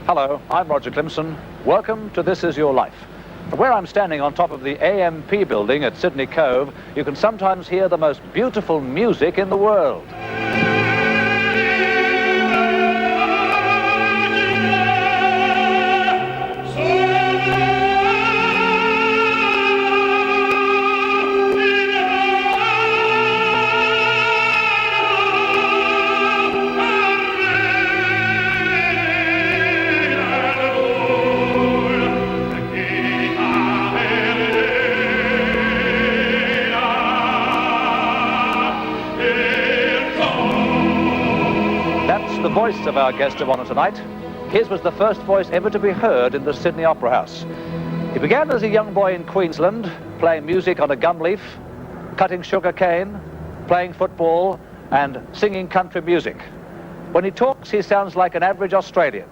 Hello, I'm Roger Clemson. Welcome to This Is Your Life. From where I'm standing on top of the AMP building at Sydney Cove, you can sometimes hear the most beautiful music in the world. The voice of our guest of honor tonight. His was the first voice ever to be heard in the Sydney Opera House. He began as a young boy in Queensland, playing music on a gum leaf, cutting sugar cane, playing football, and singing country music. When he talks, he sounds like an average Australian.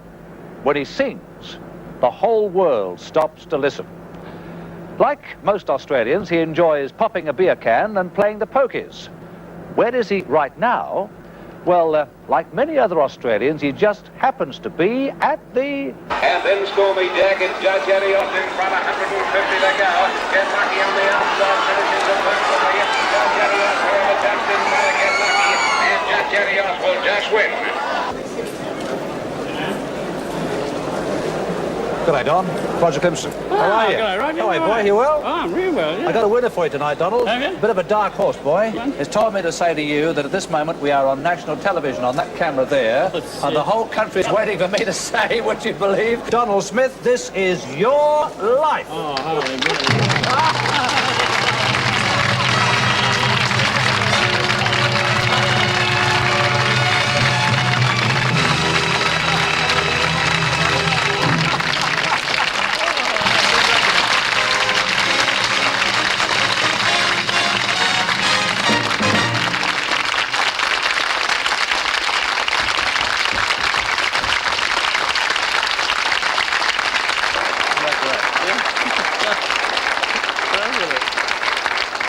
When he sings, the whole world stops to listen. Like most Australians, he enjoys popping a beer can and playing the pokies. Where is he right now? Well, like many other Australians, he just happens to be at the... And then Stormy Jack and Judge Arios in front, 150 to go. Get lucky on the outside, finishes the first for the Judge Arios, whoever jumps in front, get lucky, and Judge Arios will just win. G'day, Don. Roger Clemson. How are you? G'day, Roger. How are you, boy? You well? Oh, I'm real well, yeah. I got a winner for you tonight, Donald. Have you? Bit of a dark horse, boy. Yeah. It's told me to say to you that at this moment we are on national television on that camera there, and the whole country's waiting for me to say, would you believe? Donald Smith, this is your life. Oh, holy moly.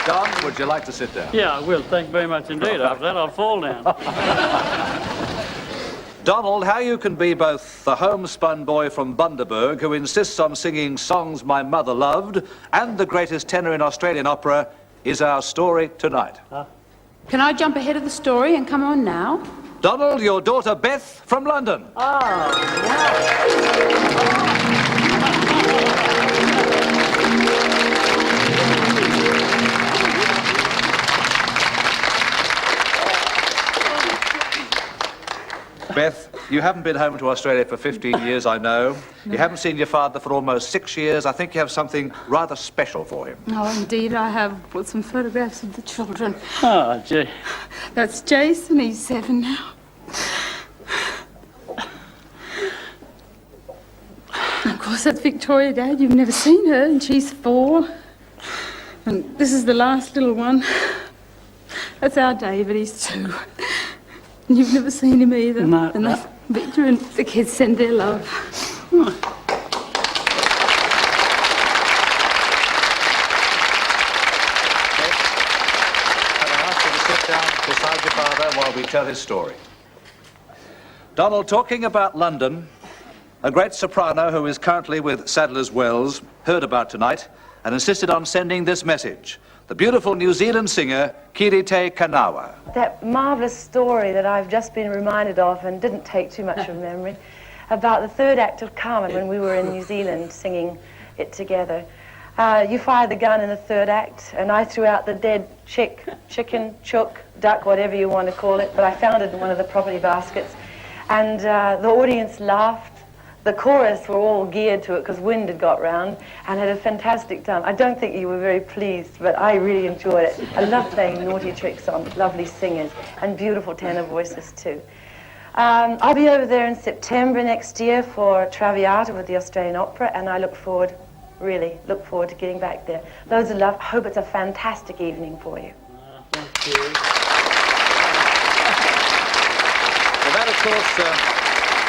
Don, would you like to sit down? Yeah, I will. Thank you very much indeed. After that, I'll fall down. Donald, how you can be both the homespun boy from Bundaberg who insists on singing songs my mother loved and the greatest tenor in Australian opera is our story tonight. Can I jump ahead of the story and come on now? Donald, your daughter Beth from London. Beth, you haven't been home to Australia for 15 years, I know. You haven't seen your father for almost 6 years. I think you have something rather special for him. Oh, indeed, I have brought some photographs of the children. Oh, gee. That's Jason, he's 7 now. Of course, that's Victoria, Dad. You've never seen her, and she's 4. And this is the last little one. That's our David, he's 2. And you've never seen him either. No. And Victor and the kids send their love. Can I ask you to sit down beside your father while we tell his story? Donald, talking about London, a great soprano who is currently with Sadler's Wells heard about tonight and insisted on sending this message. The beautiful New Zealand singer, Kirite Kanawa. That marvellous story that I've just been reminded of and didn't take too much of memory, about the third act of Carmen when we were in New Zealand singing it together. You fired the gun in the third act and I threw out the dead chicken, chook, duck, whatever you want to call it, but I found it in one of the property baskets. And the audience laughed, the chorus were all geared to it because wind had got round, and had a fantastic time. I don't think you were very pleased, but I really enjoyed it. I love playing naughty tricks on lovely singers and beautiful tenor voices too. I'll be over there in September next year for Traviata with the Australian Opera, and I really look forward to getting back there. Loads of love. Hope it's a fantastic evening for you. Thank you. Well, that, of course,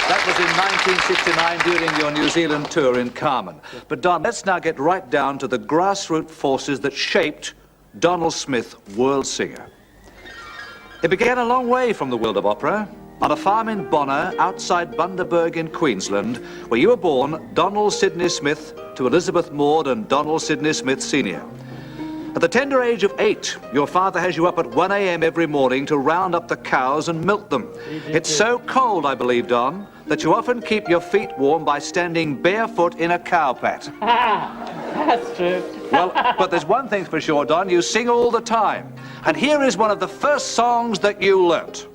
that was in 1969 during your New Zealand tour in Carmen. But, Don, let's now get right down to the grassroots forces that shaped Donald Smith, world singer. It began a long way from the world of opera, on a farm in Bonner, outside Bundaberg in Queensland, where you were born Donald Sidney Smith to Elizabeth Maud and Donald Sidney Smith Sr. At the tender age of 8, your father has you up at 1 a.m. every morning to round up the cows and milk them. It's so cold, I believe, Don, that you often keep your feet warm by standing barefoot in a cow pat. That's true. Well, but there's one thing for sure, Don, you sing all the time. And here is one of the first songs that you learnt.